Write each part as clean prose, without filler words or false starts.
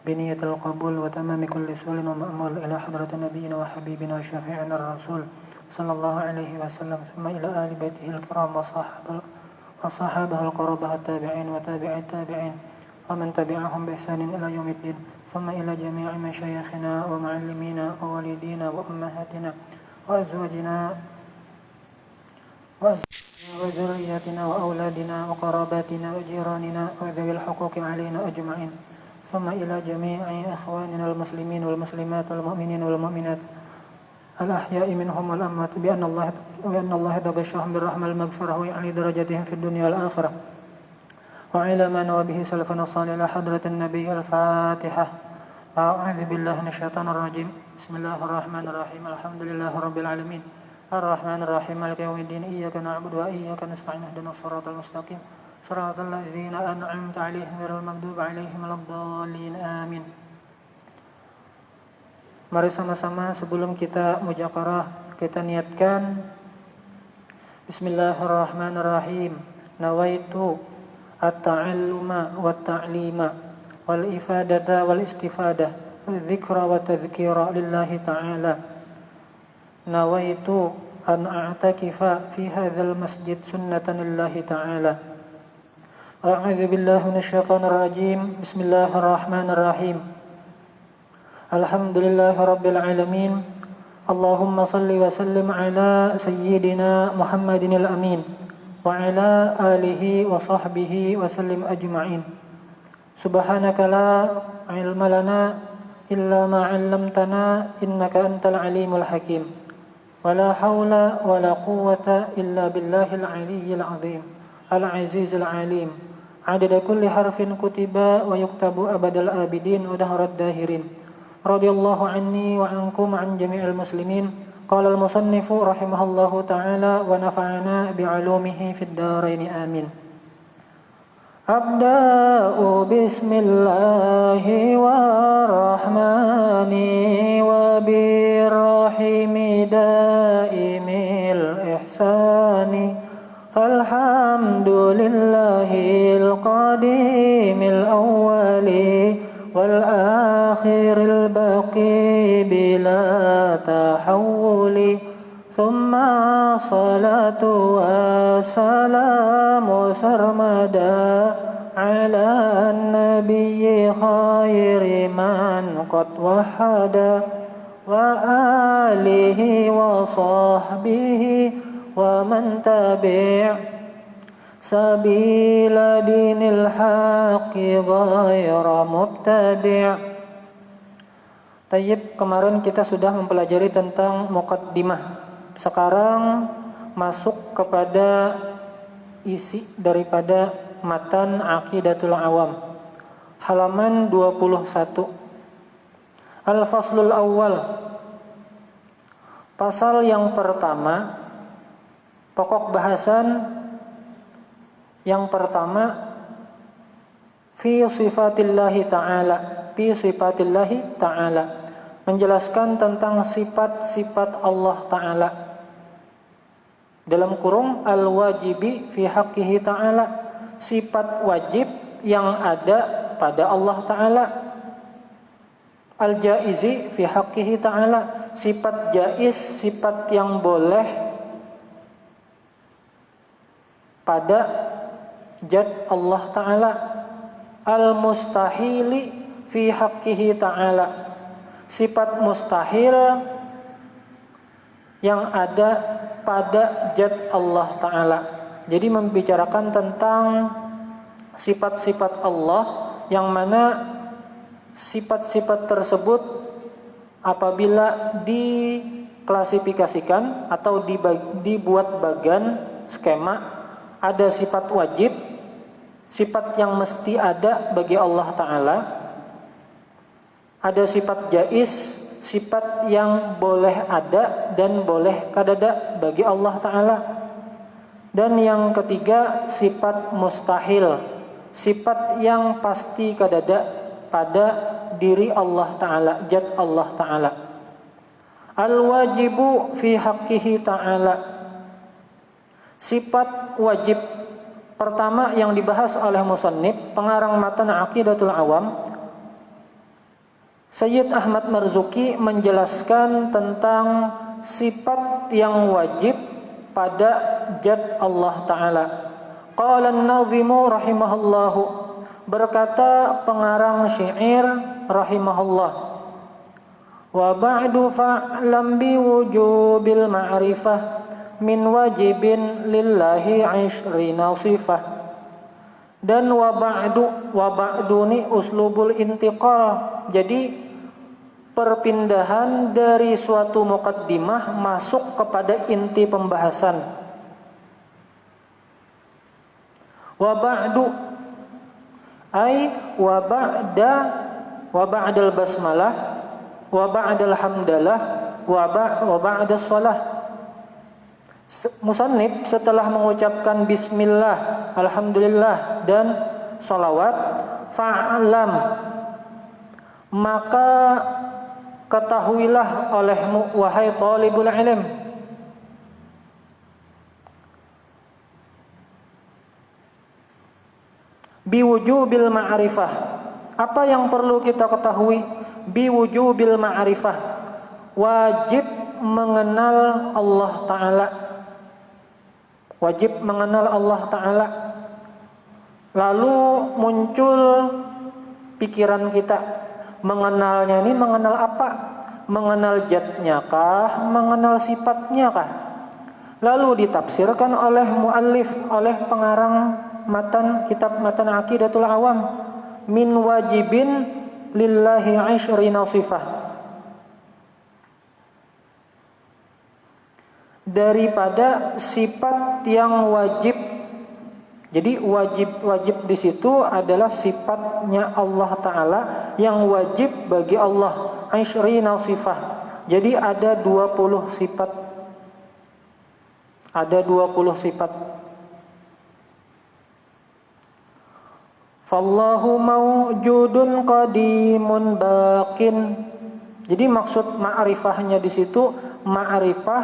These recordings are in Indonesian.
بنية القبول وتمام كل سؤال ومأمول إلى حضرة نبينا وحبيبنا وشفيعنا الرسول صلى الله عليه وسلم ثم إلى آل بيته الكرام وصحابه القرباء التابعين وتابع التابعين ومن تبعهم بإحسان إلى يوم الدين ثم إلى جميع مشايخنا ومعلمينا ووالدينا وأمهاتنا وأزواجنا وذرياتنا وأولادنا وقراباتنا وجيراننا وذوي الحقوق علينا أجمعين ثم إلى جميع إخواننا المسلمين والمسلمات والمؤمنين والمؤمنات الأحياء منهم والأموات بأن الله تغشاهم بالرحمة المغفرة ويعلي درجاتهم في الدنيا والآخرة وعلى ما نوى به سلفنا الصالح إلى حضرة النبي الفاتحة. أعوذ بالله من الشيطان الرجيم. بسم الله الرحمن الرحيم. الحمد لله رب العالمين الرحمن الرحيم مالك يوم الدين إياك نعبد وإياك نستعين اهدنا الصراط المستقيم صراط الذين أنعمت عليهم غير المغضوب عليهم ولا الضالين آمين. Mari sama-sama sebelum kita mujakarah kita niatkan Bismillahirrahmanirrahim. Nawaitu at-ta'alluma wat-ta'lima wal-ifadata wal-istifadah wal-dhikra wat-tadhkira lillahi ta'ala. Nawaitu an a'takifa fi hadzal masjid sunnatan lillahi ta'ala. A'udzu billahi minasyaitonir rajim. Bismillahirrahmanirrahim. Alhamdulillahi rabbil alamin. Allahumma salli wa sallim ala sayyidina Muhammadin al-amin wa ala alihi wa sahbihi wa sallim ajma'in. Subhanaka la ilma lana illa ma 'allamtana innaka antal alimul hakim. Wala hawla wala quwwata illa billahil aliyyil azim al-azizil alim. Adada kulli harfin kutiba wa yuktabu abadal abidin wa dahrad dahirin. Radiyallahu anni wa ankum an jami'il muslimin. Qala al-musannifu rahimahullahu ta'ala wa nafa'ana bi'ulumihi fid darain amin. Abda'u bismillahi warrahmani wa birrahimi daimil ihsani. Alhamdulillahil qadimil awwali wal akhiril baqi bila tahawuli. Thumma salatu wa salamu sarmada ala nabiyyi khairi man qad wahada wa alihi wa sahbihi wa man tabi' sabila dinil haqqi ghayra mubtadi'. Tayyib, kemarin kita sudah mempelajari tentang muqaddimah. Sekarang masuk kepada isi daripada matan Aqidatul Awam, halaman 21. Al-faslul awal, pasal yang pertama, pokok bahasan yang pertama, fi sifatillahi ta'ala, fi sifatillahi ta'ala, menjelaskan tentang sifat-sifat Allah Ta'ala. Dalam kurung al-wajibi fi haqqihi ta'ala, sifat wajib yang ada pada Allah Ta'ala. Al-jaizi fi haqqihi ta'ala, sifat jaiz, sifat yang boleh pada zat Allah Ta'ala. Al-mustahili fi haqqihi ta'ala, sifat mustahil yang ada pada zat Allah Ta'ala. Jadi membicarakan tentang sifat-sifat Allah yang mana sifat-sifat tersebut apabila diklasifikasikan atau dibuat bagan skema, ada sifat wajib, sifat yang mesti ada bagi Allah Ta'ala, ada sifat jaiz, sifat yang boleh ada dan boleh kadada bagi Allah Ta'ala. Dan yang ketiga, sifat mustahil, sifat yang pasti kadada pada diri Allah Ta'ala, zat Allah Ta'ala. Al-wajibu fi haqqihi ta'ala, sifat wajib pertama yang dibahas oleh musannif pengarang matan Aqidatul Awam Sayyid Ahmad Marzuki menjelaskan tentang sifat yang wajib pada zat Allah Ta'ala. Qala an-nadhimu rahimahullahu, berkata pengarang syair rahimahullah, wa ba'du fa'lam bi wujubil ma'rifah min wajibin lillahi 'ishrina sifah. Dan wa ba'du ni uslubul intiqal. Jadi perpindahan dari suatu muqaddimah masuk kepada inti pembahasan. Wa ba'du ay wa ba'dal basmalah wa ba'dal hamdalah wa ba'das shalah. Musannif setelah mengucapkan bismillah, alhamdulillah dan salawat, fa'lam, maka ketahuilah olehmu wahai talibul ilm, biwujubil ma'rifah. Apa yang perlu kita ketahui? Biwujubil ma'rifah, wajib mengenal Allah Ta'ala. Wajib mengenal Allah Ta'ala. Lalu muncul pikiran kita, mengenalnya ini mengenal apa? Mengenal zatnya kah? Mengenal sifatnya kah? Lalu ditafsirkan oleh muallif, oleh pengarang matan kitab Matan Aqidatul Awam, min wajibin lillahi 'ishrina sifah, daripada sifat yang wajib. Jadi wajib di situ adalah sifatnya Allah Ta'ala yang wajib bagi Allah, 'ishrina sifah. Jadi ada 20 sifat. Ada 20 sifat. Fallahu mawjudun qadimun baqin. Jadi maksud ma'rifahnya di situ ma'rifah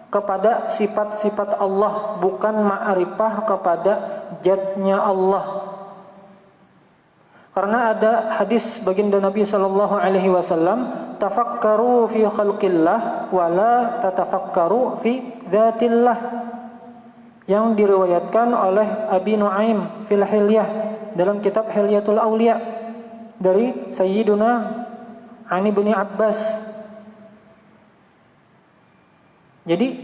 kepada sifat-sifat Allah, bukan ma'rifah kepada zatnya Allah. Karena ada hadis baginda Nabi sallallahu alaihi wasallam, tafakkaru fi khalqillah wa la tatafakkaru fi dzatillah, yang diriwayatkan oleh Abi Nuaim fil Hilyah dalam kitab Hilyatul Auliya dari Sayyiduna Ani bin Abbas. Jadi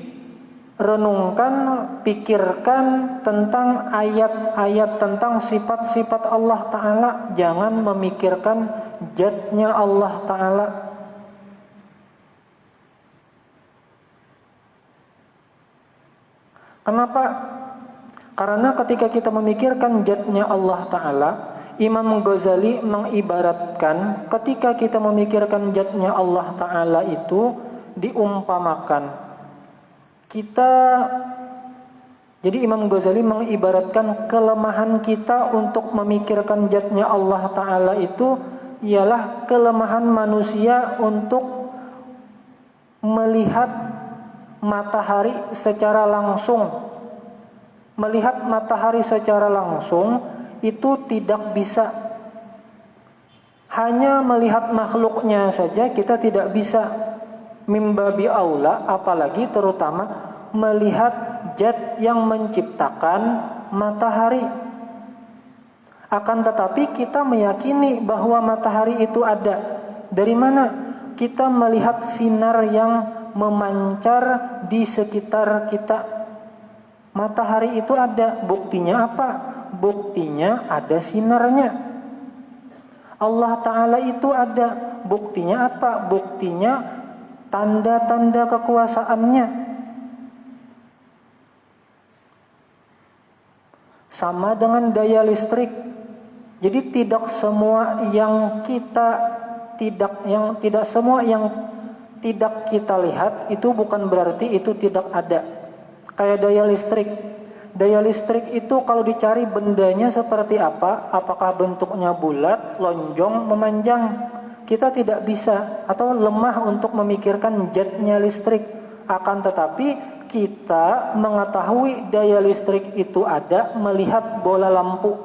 renungkan, pikirkan tentang ayat-ayat tentang sifat-sifat Allah Ta'ala. Jangan memikirkan zatnya Allah Ta'ala. Kenapa? Karena ketika kita memikirkan zatnya Allah Ta'ala, Imam Ghazali mengibaratkan ketika kita memikirkan zatnya Allah Ta'ala itu diumpamakan jadi Imam Ghazali mengibaratkan kelemahan kita untuk memikirkan zatnya Allah Ta'ala itu ialah kelemahan manusia untuk melihat matahari secara langsung. Melihat matahari secara langsung itu tidak bisa. Hanya melihat makhluknya saja kita tidak bisa. Mimbabi aula, apalagi terutama melihat zat yang menciptakan matahari. Akan tetapi kita meyakini bahwa matahari itu ada. Dari mana? Kita melihat sinar yang memancar di sekitar kita. Matahari itu ada. Buktinya apa? Buktinya ada sinarnya. Allah Ta'ala itu ada. Buktinya apa? Buktinya tanda-tanda kekuasaannya. Sama dengan daya listrik. Jadi tidak semua yang tidak kita lihat itu bukan berarti itu tidak ada. Kayak daya listrik. Daya listrik itu kalau dicari bendanya seperti apa? Apakah bentuknya bulat, lonjong, memanjang? Kita tidak bisa atau lemah untuk memikirkan zatnya listrik. Akan tetapi kita mengetahui daya listrik itu ada melihat bola lampu.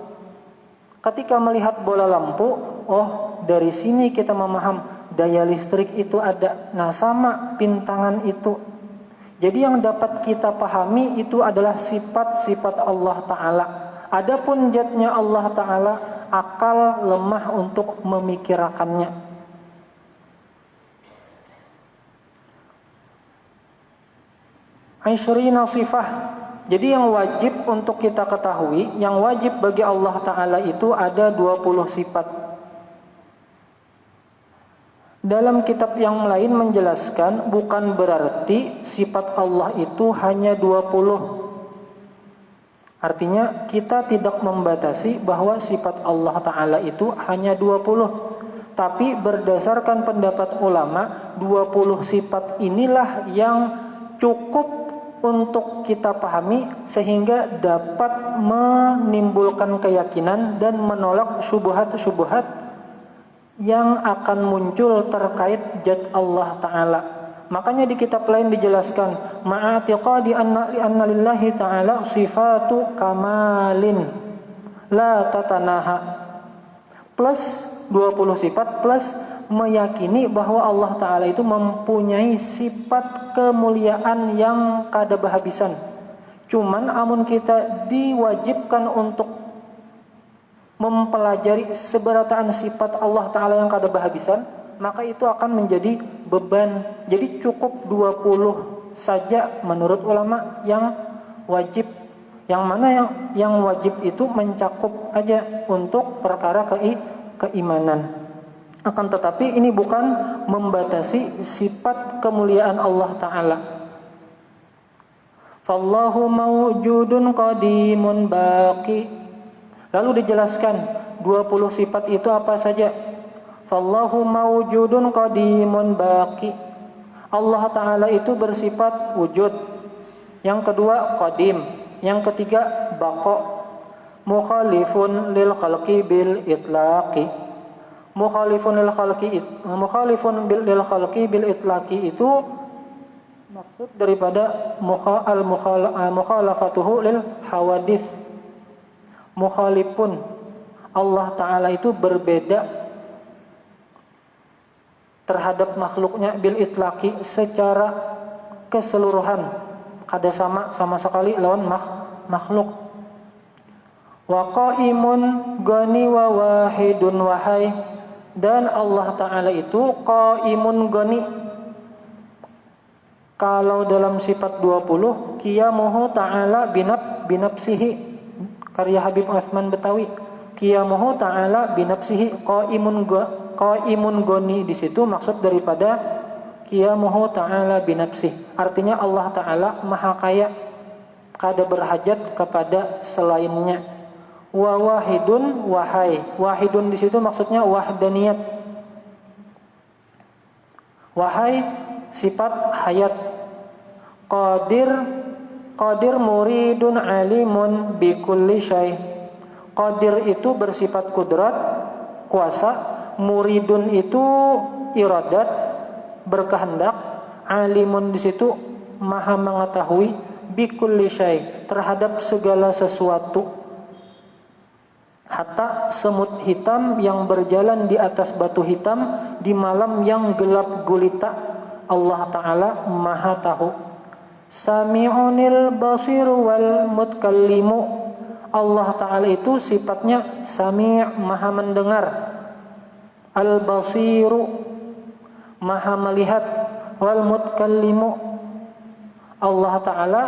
Ketika melihat bola lampu, oh dari sini kita memaham daya listrik itu ada. Nah, sama pintangan itu. Jadi yang dapat kita pahami itu adalah sifat-sifat Allah Ta'ala. Adapun zatnya Allah Ta'ala, akal lemah untuk memikirkannya. Aisyurina sifah. Jadi yang wajib untuk kita ketahui, yang wajib bagi Allah Ta'ala itu ada 20 sifat. Dalam kitab yang lain menjelaskan, bukan berarti sifat Allah itu hanya 20. Artinya kita tidak membatasi bahwa sifat Allah Ta'ala itu hanya 20. Tapi berdasarkan pendapat ulama, 20 sifat inilah yang cukup untuk kita pahami sehingga dapat menimbulkan keyakinan dan menolak syubhat-syubhat yang akan muncul terkait zat Allah Ta'ala. Makanya di kitab lain dijelaskan, ma'atiqadi anna lillahi ta'ala sifatu kamalin la tatanaha, plus 20 sifat plus meyakini bahwa Allah Ta'ala itu mempunyai sifat kemuliaan yang kada berhabisan. Cuman amun kita diwajibkan untuk mempelajari seberataan sifat Allah Ta'ala yang kada berhabisan, maka itu akan menjadi beban. Jadi cukup 20 saja menurut ulama yang wajib. Yang mana yang wajib itu mencakup aja untuk perkara keimanan. Akan tetapi ini bukan membatasi sifat kemuliaan Allah Ta'ala. Fallahu mawjudun qadimun baqi. Lalu dijelaskan 20 sifat itu apa saja. Fallahu mawjudun qadimun baqi. Allah Ta'ala itu bersifat wujud. Yang kedua qadim. Yang ketiga baqa. Mukhalifun lil khalqi bil itlaqi. Mukhalifun lil khalqi bil itlaqi itu maksud daripada mukhalafatuhu lil hawadits. Mukhalifun, Allah Ta'ala itu berbeda terhadap makhluknya bil itlaqi secara keseluruhan, kada sama sekali lawan makhluk. Wa qaimun gani wa wahidun wahai. Dan Allah Ta'ala itu qaimun gani. Kalau dalam sifat 20, qiyamuhu ta'ala binafsihi. Karya Habib Utsman Betawi. Qiyamuhu ta'ala binafsihi. Qaimun gani di situ maksud daripada qiyamuhu ta'ala binafsihi. Artinya Allah Ta'ala maha kaya, kada berhajat kepada selainnya. Wa wahidun wahai. Wahidun di situ maksudnya wahdaniyat. Wahai sifat hayat. Qadir muridun alimun bikulli syai. Qadir itu bersifat kudrat, kuasa. Muridun itu iradat, berkehendak. Alimun di situ maha mengetahui bikulli syai, terhadap segala sesuatu. Hatta semut hitam yang berjalan di atas batu hitam di malam yang gelap gulita, Allah Ta'ala maha tahu. Sami'unil basiru wal mutkallimu. Allah Ta'ala itu sifatnya sami', maha mendengar. Al-basiru, maha melihat. Wal mutkallimu, Allah Ta'ala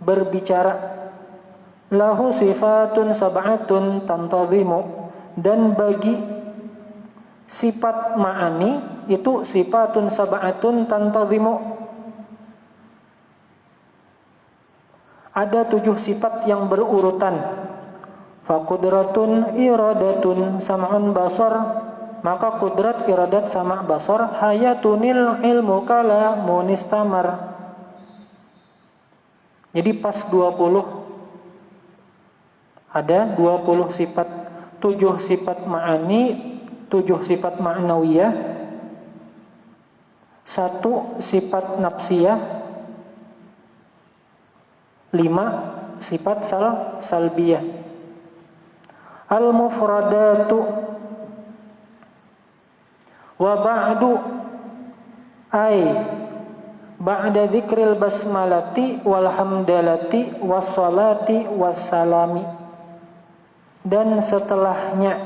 berbicara. Lahu sifatun sab'atun tantazimu. Dan bagi sifat ma'ani itu sifatun sab'atun tantazimu, ada 7 sifat yang berurutan. Faqudratun iradatun sam'un basar. Maka kudrat, iradat, sama' basar. Hayatunil ilmu kalamun istamar. Jadi pas 20 ada 20 sifat, 7 sifat ma'ani, 7 sifat ma'nawiyah, 1 sifat nafsiyah, 5 sifat salbiyah. Al-mufradatu wa ba'du ay ba'da dzikril basmalati wal hamdalati wassalati wassalami, dan setelahnya,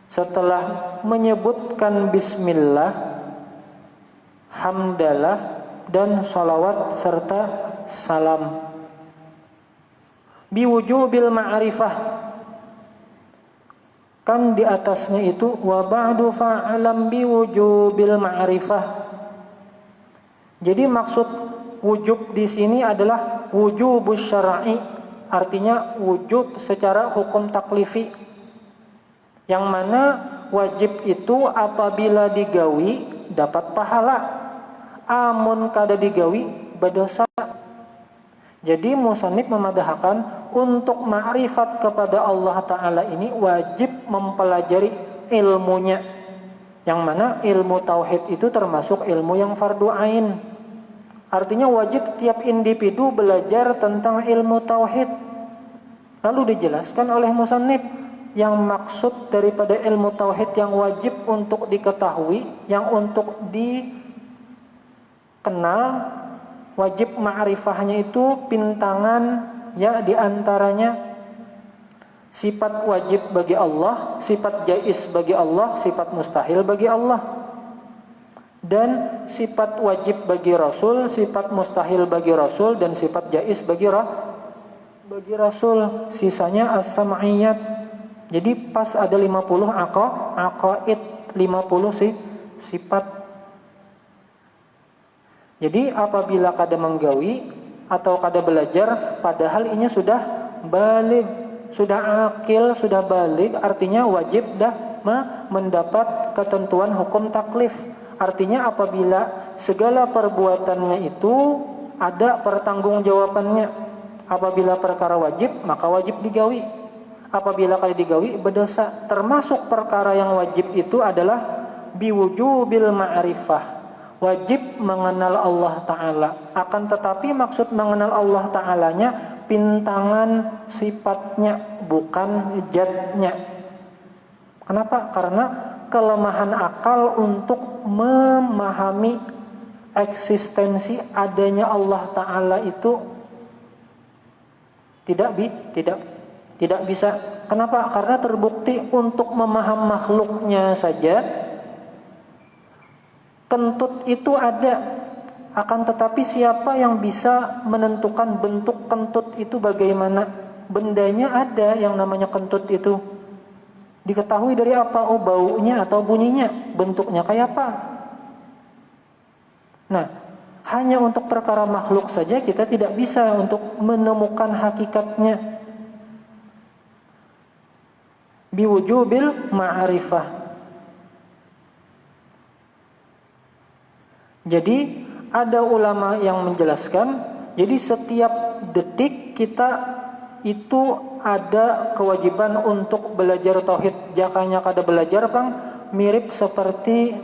setelah menyebutkan bismillah, hamdalah dan sholawat serta salam. Biwujubil ma'rifah, kan di atasnya itu wa ba'du fa'alam biwujubil ma'rifah. Jadi maksud wujub di sini adalah wujubus syar'i, artinya wujub secara hukum taklifi, yang mana wajib itu apabila digawi dapat pahala, amun kada digawi berdosa. Jadi musannif memadahkan untuk ma'rifat kepada Allah Ta'ala ini wajib mempelajari ilmunya, yang mana ilmu tauhid itu termasuk ilmu yang fardu ain. Artinya wajib tiap individu belajar tentang ilmu tauhid. Lalu dijelaskan oleh musannif yang maksud daripada ilmu tauhid yang wajib untuk diketahui, yang untuk dikenal, wajib ma'rifahnya itu pintangan, ya, diantaranya sifat wajib bagi Allah, sifat jaiz bagi Allah, sifat mustahil bagi Allah, dan sifat wajib bagi Rasul, sifat mustahil bagi Rasul, dan sifat jaiz bagi Rasul. Sisanya as-sam'iyat. Jadi pas ada 50 aqaid, 50 sifat. Jadi apabila kada menggawi atau kada belajar, padahal ini sudah baligh, sudah akil, sudah baligh, artinya wajib dah mendapat ketentuan hukum taklif. Artinya apabila segala perbuatannya itu ada pertanggungjawabannya. Apabila perkara wajib, maka wajib digawi. Apabila kada digawi, berdosa. Termasuk perkara yang wajib itu adalah biwujubil ma'rifah, wajib mengenal Allah Ta'ala. Akan tetapi maksud mengenal Allah Ta'alanya pintangan sifatnya, bukan jatnya. Kenapa? Karena kelemahan akal untuk memahami eksistensi adanya Allah Ta'ala itu tidak bisa. Kenapa? Karena terbukti untuk memaham makhluknya saja kentut itu ada, akan tetapi siapa yang bisa menentukan bentuk kentut itu bagaimana? Bendanya ada yang namanya kentut itu. Diketahui dari apa? Oh, baunya atau bunyinya, bentuknya kayak apa? Nah, hanya untuk perkara makhluk saja kita tidak bisa untuk menemukan hakikatnya. Biwujubil ma'rifah. Jadi ada ulama yang menjelaskan, jadi setiap detik kita itu ada kewajiban untuk belajar tauhid. Jakanya kada belajar, Bang, mirip seperti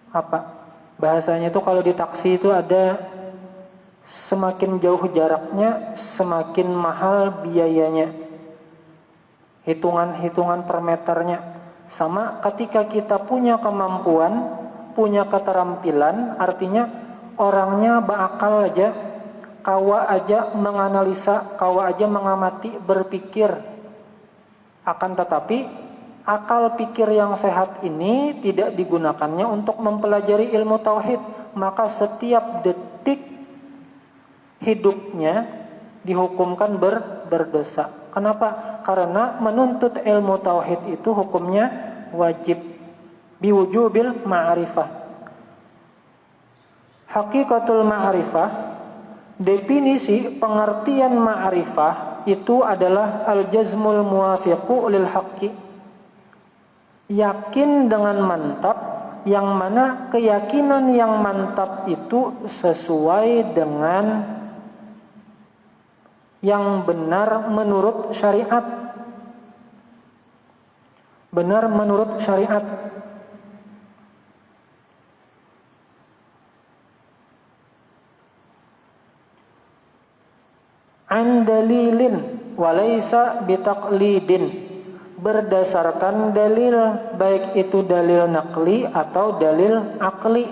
apa? Bahasanya itu kalau di taksi itu ada semakin jauh jaraknya, semakin mahal biayanya. Hitungan per meternya. Sama ketika kita punya kemampuan, punya keterampilan, artinya orangnya berakal aja, kawa aja menganalisa, kawa aja mengamati, berpikir. Akan tetapi akal pikir yang sehat ini tidak digunakannya untuk mempelajari ilmu tauhid, maka setiap detik hidupnya dihukumkan berdosa. Kenapa? Karena menuntut ilmu tauhid itu hukumnya wajib. Biwujubil ma'rifah. Hakikatul ma'rifah, definisi pengertian ma'rifah itu adalah al-jazmul muwafiqu lil haqqi, yakin dengan mantap, yang mana keyakinan yang mantap itu sesuai dengan yang benar menurut syariat. Benar menurut syariat. An dalilin walaysa bitaqlidin. berdasarkan dalil, baik itu dalil naqli atau dalil akli.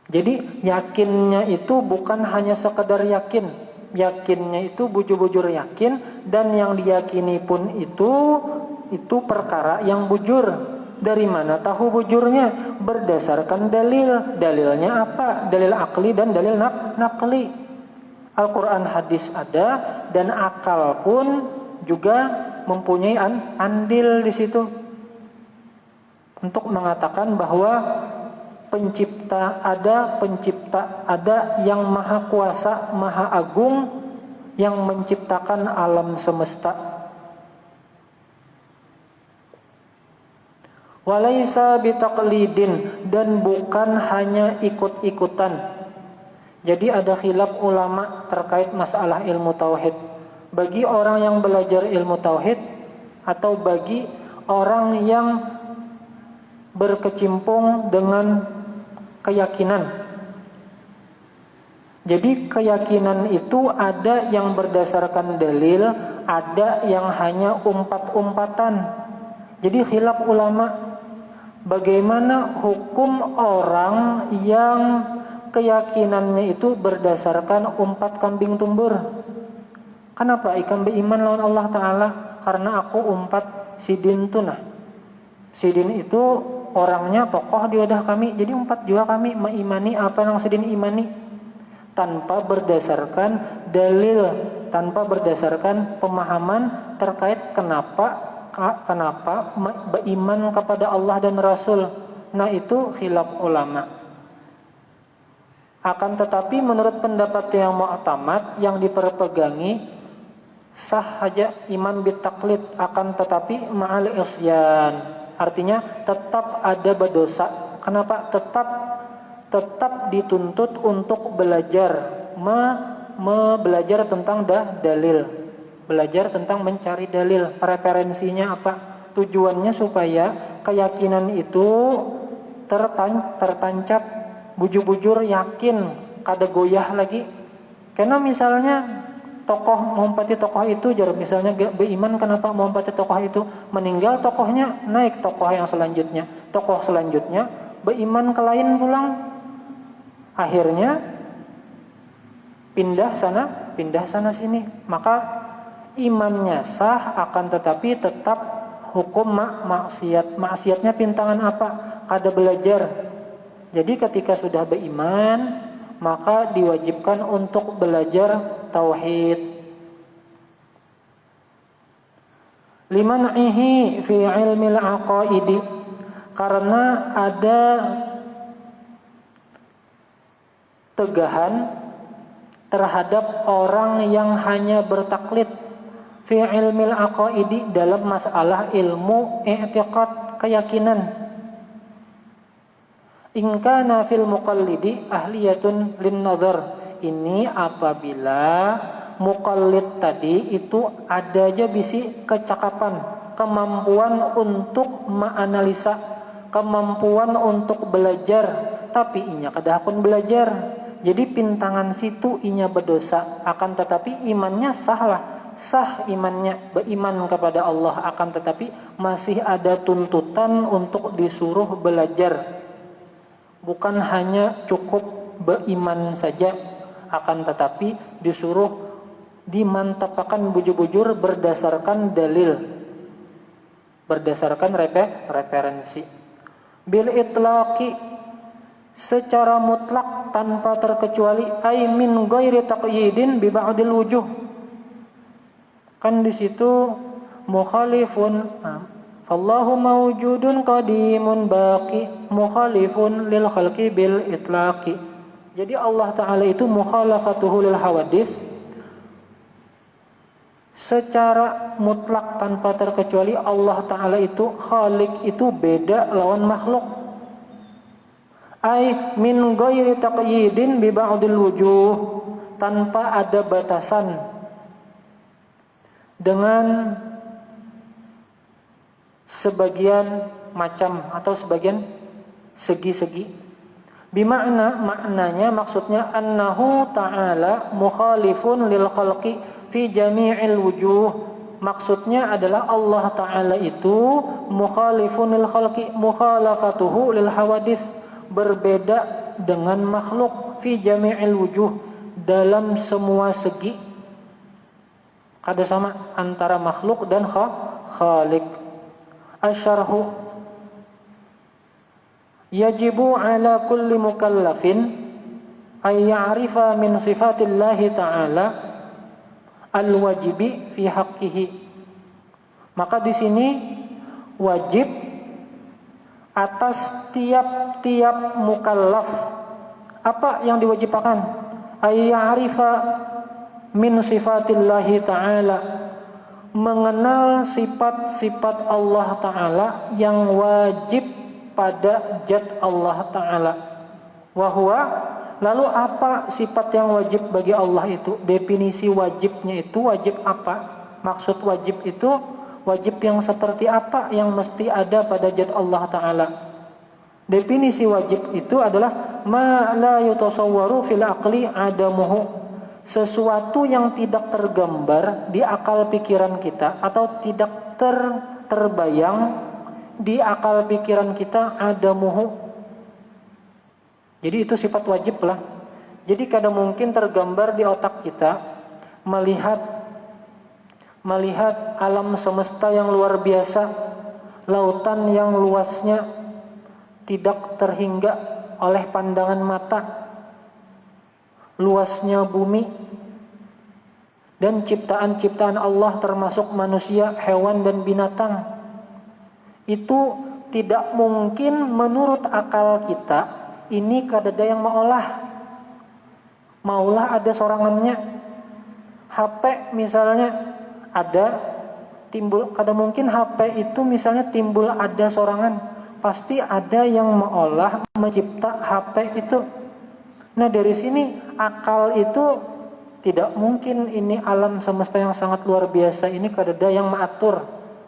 Jadi yakinnya itu bukan hanya sekedar yakin, yakinnya itu bujur-bujur yakin, dan yang diyakini pun itu perkara yang bujur. Dari mana tahu bujurnya? Berdasarkan dalil. Dalilnya apa? Dalil akli dan dalil naqli. Al-Quran, hadis ada, dan akal pun juga mempunyai andil di situ untuk mengatakan bahwa pencipta ada yang maha kuasa, maha agung, yang menciptakan alam semesta. Walaisa bitaqlidin, dan bukan hanya ikut-ikutan. Jadi ada khilaf ulama terkait masalah ilmu tauhid. Bagi orang yang belajar ilmu tauhid atau bagi orang yang berkecimpung dengan keyakinan. Jadi keyakinan itu ada yang berdasarkan dalil, ada yang hanya umpat-umpatan. Jadi khilaf ulama, bagaimana hukum orang yang keyakinannya itu berdasarkan umpat kambing tumbur? Kenapa ikan beriman lawan Allah Ta'ala? Karena aku umpat sidin tunah. Sidin itu orangnya tokoh di wadah kami, jadi umpat juga kami mengimani apa yang sidin imani, tanpa berdasarkan dalil, tanpa berdasarkan pemahaman terkait kenapa beriman kepada Allah dan Rasul. Nah itu khilaf ulama. Akan tetapi menurut pendapat yang mu'tamad, yang diperpegangi, sah saja iman bitaklid, akan tetapi ma'al isyan, artinya tetap ada berdosa. Kenapa? Tetap dituntut untuk belajar, belajar tentang dalil, belajar tentang mencari dalil. Referensinya apa? Tujuannya supaya keyakinan itu tertancap, bujur-bujur yakin, kada goyah lagi. Karena misalnya tokoh mengumpati tokoh itu, misalnya beriman, kenapa mengumpati tokoh itu, meninggal tokohnya, naik tokoh yang selanjutnya, tokoh selanjutnya beriman ke lain pulang, akhirnya pindah sana sini, maka imannya sah, akan tetapi tetap hukum maksiatnya pintangan apa? Kada belajar. Jadi ketika sudah beriman, maka diwajibkan untuk belajar tauhid. Liman'ihi fi ilmil aqaidi, karena ada tegahan terhadap orang yang hanya bertaklid fi ilmil aqaidi, dalam masalah ilmu i'tiqad, keyakinan. In kana fil muqallidi ahliyatun lin nazar, ini apabila muqallid tadi itu ada aja bisi kecakapan, kemampuan untuk menganalisa, kemampuan untuk belajar, tapi inya kada hakun belajar. Jadi pintangan situ inya berdosa, akan tetapi imannya sah imannya, beriman kepada Allah, akan tetapi masih ada tuntutan untuk disuruh belajar. Bukan hanya cukup beriman saja, akan tetapi disuruh dimantapkan bujur-bujur berdasarkan dalil, berdasarkan referensi. Bil itlaqi, secara mutlak tanpa terkecuali, ay min ghairi taqyidin bi ba'dil wujuh. Kan di situ mukhalifun, Allahu mawjudun qadimun baqi mukhalifun lil khalqi bil itlaqi. Jadi Allah Ta'ala itu mukhalafatuhu lil hawadith, secara mutlak tanpa terkecuali Allah Ta'ala itu khalik, itu beda lawan makhluk. Ay min ghairi taqyidin bi ba'dil wujuh, tanpa ada batasan dengan sebagian macam atau sebagian segi-segi. Maknanya maksudnya annahu ta'ala mukhalifun lil khalqi fi jami'il wujuh, Maksudnya adalah Allah Ta'ala itu mukhalifunil khalqi, mukhalafatuhu lil hawadith, berbeda dengan makhluk fi jami'il wujuh, dalam semua segi. Kada sama antara makhluk dan khalik. Asyarhu, yajibu ala kulli mukallafin ay ya'rifa min sifatillahi ta'ala al-wajibi fi haqqihi. Maka di sini wajib atas tiap-tiap mukallaf. Apa yang diwajibkan? Ay ya'rifa min sifatillahi ta'ala, mengenal sifat-sifat Allah Ta'ala yang wajib pada zat Allah Ta'ala. Wahwa, lalu apa sifat yang wajib bagi Allah itu? Definisi wajibnya itu wajib apa? Maksud wajib itu wajib yang seperti apa yang mesti ada pada zat Allah Ta'ala? Definisi wajib itu adalah ma la yutasawwaru fil aqli adamuhu, sesuatu yang tidak tergambar di akal pikiran kita atau tidak terbayang di akal pikiran kita adamuhu. Jadi itu sifat wajib lah. Jadi kadang mungkin tergambar di otak kita melihat alam semesta yang luar biasa, lautan yang luasnya tidak terhingga oleh pandangan mata, luasnya bumi, dan ciptaan-ciptaan Allah termasuk manusia, hewan dan binatang. Itu tidak mungkin menurut akal kita ini kadada yang maulah ada sorangannya. HP misalnya ada timbul, kada mungkin HP itu misalnya timbul ada sorangan, pasti ada yang maulah mencipta HP itu. Nah dari sini akal itu tidak mungkin ini alam semesta yang sangat luar biasa ini kadada yang mengatur,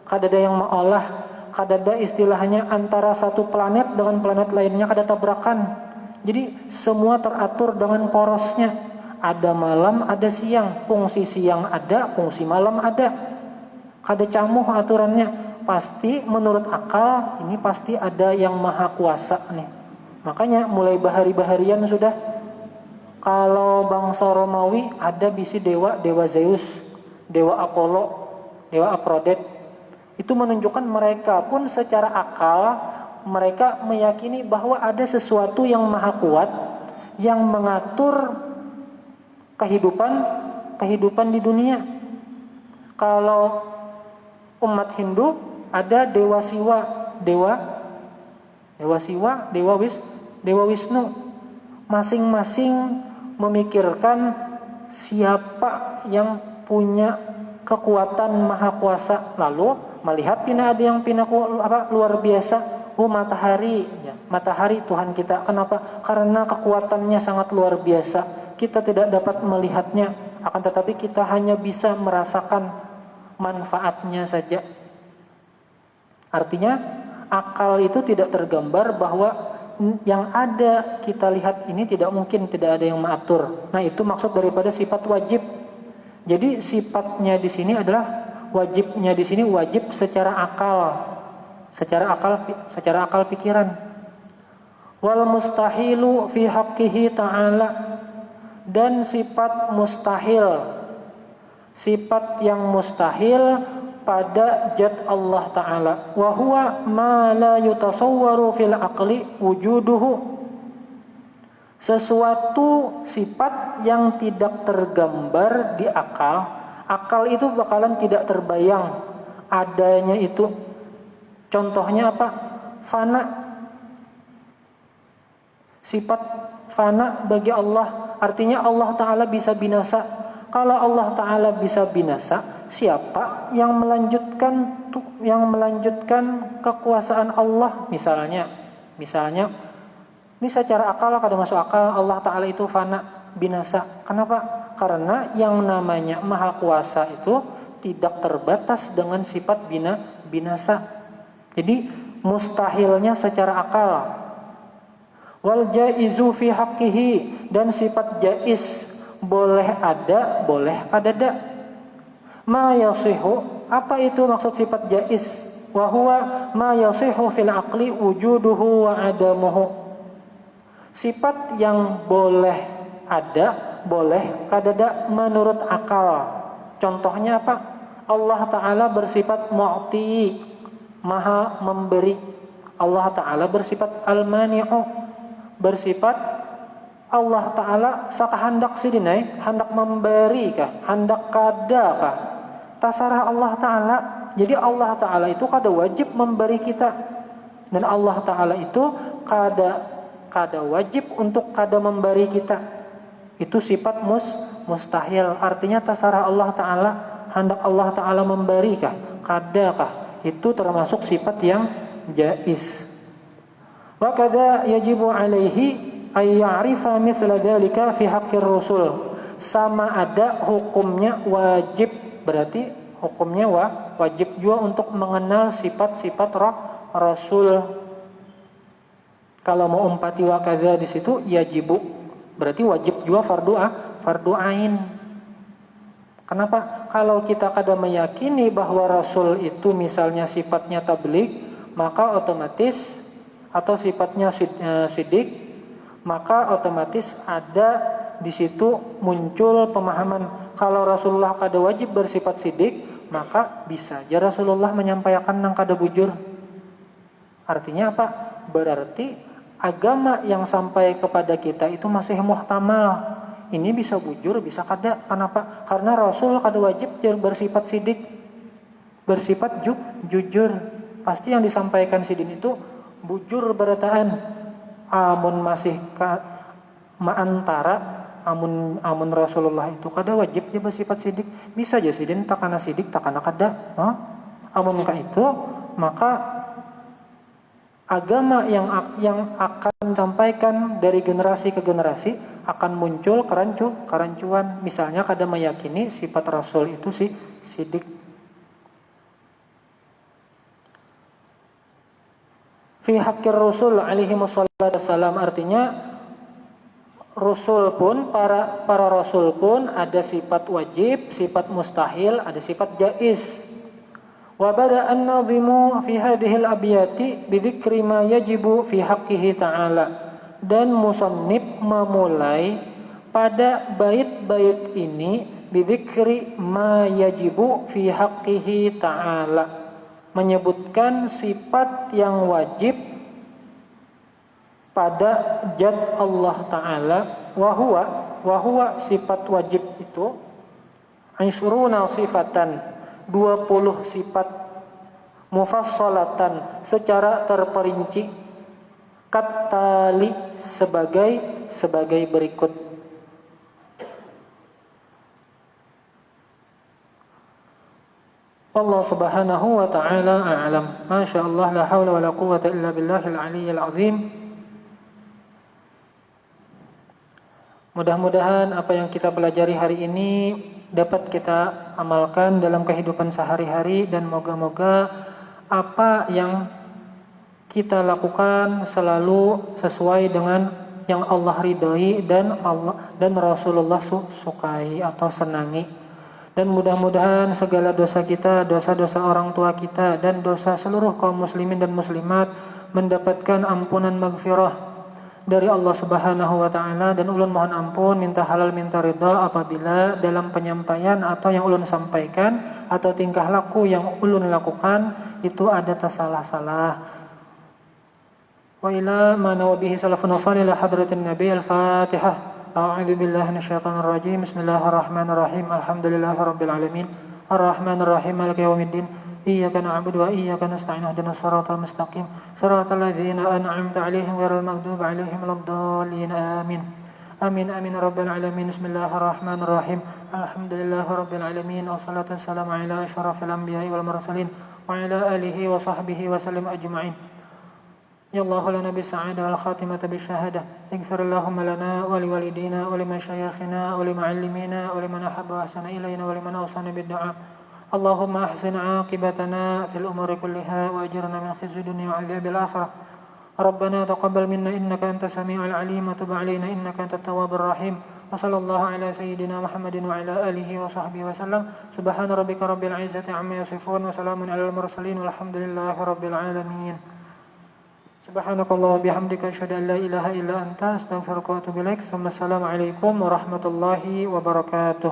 kadada yang mengolah, kadada istilahnya antara satu planet dengan planet lainnya kada tabrakan. Jadi semua teratur dengan porosnya. Ada malam, ada siang, fungsi siang ada, fungsi malam ada. Kada camuh aturannya. Pasti menurut akal ini pasti ada yang maha kuasa nih. Makanya mulai bahari-baharian sudah. Kalau bangsa Romawi ada bisi dewa Zeus, dewa Apollo, dewa Aphrodite. Itu menunjukkan mereka pun secara akal mereka meyakini bahwa ada sesuatu yang maha kuat yang mengatur kehidupan di dunia. Kalau umat Hindu ada dewa Siwa, dewa Wisnu. Masing-masing memikirkan siapa yang punya kekuatan maha kuasa, lalu melihat ada yang luar biasa. Matahari, ya, matahari Tuhan kita. Kenapa? Karena kekuatannya sangat luar biasa. Kita tidak dapat melihatnya, akan tetapi kita hanya bisa merasakan manfaatnya saja. Artinya akal itu tidak tergambar bahwa yang ada kita lihat ini tidak mungkin tidak ada yang mengatur. Nah itu maksud daripada sifat wajib. Jadi sifatnya di sini adalah wajibnya di sini wajib secara akal pikiran. Wal mustahilu fi haqqihi ta'ala, dan sifat mustahil, sifat yang mustahil pada zat Allah Ta'ala. Wa huwa ma la yutasawwaru fil aqli wujuduhu, sesuatu sifat yang tidak tergambar di akal. Akal itu bakalan tidak terbayang adanya itu. Contohnya apa? Fana. Sifat fana bagi Allah artinya Allah Ta'ala bisa binasa. Kalau Allah Ta'ala bisa binasa, siapa yang melanjutkan kekuasaan Allah? Misalnya ini secara akal kada masuk akal Allah Ta'ala itu fana, binasa. Kenapa? Karena yang namanya maha kuasa itu tidak terbatas dengan sifat binasa. Jadi mustahilnya secara akal. Wal jaizu fi haqqihi, dan sifat jaiz boleh ada, boleh kadada. Ma yasihu Apa itu maksud sifat jaiz? Wa huwa ma yasihu fil aqli wujuduhu wa adamuhu. Sifat yang boleh ada, boleh kadada menurut akal. Contohnya apa? Allah Ta'ala bersifat mu'ti, maha memberi. Allah Ta'ala bersifat al-mani'u, bersifat Allah Ta'ala sakahandak sidinai, hendak memberi kah, hendak kada kah, tasarah Allah Ta'ala. Jadi Allah Ta'ala itu kada wajib memberi kita, dan Allah Ta'ala itu kada wajib untuk kada memberi kita. Itu sifat mustahil. Artinya tasarah Allah Ta'ala, hendak Allah Ta'ala memberi kah, kada kah, itu termasuk sifat yang jaiz. Wa kadza yajibu alaihi ay ya'rifa mithla dzalika fi haqqir rusul. Sama ada hukumnya wajib, berarti hukumnya wajib juga untuk mengenal sifat-sifat rasul. Kalau mau umpati wa kadza di situ yajibu, berarti wajib juga fardu ain. Kenapa? Kalau kita kada meyakini bahwa rasul itu misalnya sifatnya tabligh, maka otomatis, atau sifatnya sidik, maka otomatis ada di situ muncul pemahaman kalau Rasulullah kada wajib bersifat sidik, maka bisa aja Rasulullah menyampaikan nang kada bujur. Artinya apa? Berarti agama yang sampai kepada kita itu masih muhtamal. Ini bisa bujur, bisa kada. Kenapa? Karena Rasul kada wajib bersifat sidik, bersifat jujur. Pasti yang disampaikan sidin itu bujur berataan. Amun masih maantara, amun Rasulullah itu kada wajib dia bersifat sidik. Bisa aja sidin takana sidik, takana kada. Amun ka itu, maka agama yang akan disampaikan dari generasi ke generasi akan muncul kerancuan. Misalnya kada meyakini sifat Rasul itu sidik. Fi haqqir Rasul alaihi wassalam, artinya Rasul pun, para Rasul pun ada sifat wajib, sifat mustahil, ada sifat jaiz. Wa bada an-nadhimu fi hadhihi al-abyati bi dzikri ma yajibu fi haqqihi ta'ala. Dan musannif memulai pada bait-bait ini bi dzikri ma yajibu fi haqqihi ta'ala, menyebutkan sifat yang wajib pada zat Allah Ta'ala. Wa huwa sifat wajib itu asyruna sifatan, 20 sifat, mufassalatan secara terperinci, katali sebagai berikut. Allah Subhanahu wa ta'ala a'lam. Masya Allah, la hawla wa la quwwata illa billahil aliyyil azim. Mudah-mudahan apa yang kita pelajari hari ini dapat kita amalkan dalam kehidupan sehari-hari, dan moga-moga apa yang kita lakukan selalu sesuai dengan yang Allah ridhai dan Rasulullah sukai atau senangi. Dan mudah-mudahan segala dosa kita, dosa-dosa orang tua kita, dan dosa seluruh kaum muslimin dan muslimat mendapatkan ampunan maghfirah dari Allah Subhanahu wa ta'ala. Dan ulun mohon ampun, minta halal, minta ridha apabila dalam penyampaian atau yang ulun sampaikan atau tingkah laku yang ulun lakukan itu ada tersalah-salah. Wa ila ma nawabihi salafun salih ila hadratin nabi. Al-Fatihah. A'udzu billahi minasyaitonir rajim. Bismillahirrahmanirrahim. Alhamdulillahi rabbil alamin. Arrahmanir rahim. Maliki yaumiddin. Iyyaka na'budu wa iyyaka nasta'in. Ihdinas siratal mustaqim. Siratal ladzina an'amta 'alaihim ghairil maghdubi 'alaihim waladdallin. Amin. Amin amin rabbal alamin. Bismillahirrahmanirrahim. Alhamdulillahi rabbil alamin. Wassalatu wassalamu ala asyrafil anbiya'i wal mursalin wa ala alihi wa sahbihi wa sallim ajma'in. Ya Allah lana bis-sa'adah wal khatimata bis-syahadah. Ighfir Allahumma lana wa liwalidina wa limasyayikhina wa limu'allimina wa liman ahabba ahsana ilayna wa liman awsana bid-du'a. Allahumma ahsin 'aqibatana fil umuri kulliha wa ajirna min khizyi dunya wa 'adzabil akhirah. Rabbana taqabbal minna innaka antas samiul 'alim wa tub 'alaina innaka antat tawwabur rahim. وصلى الله على سيدنا محمد وعلى آله وصحبه وسلم. سبحان ربك رب العزة عما يصفون وسلام على المرسلين والحمد لله رب العالمين. سبحانك اللهم وبحمدك أشهد أن لا إله إلا أنت أستغفرك وأتوب إليك. ثم السلام عليكم ورحمة الله وبركاته.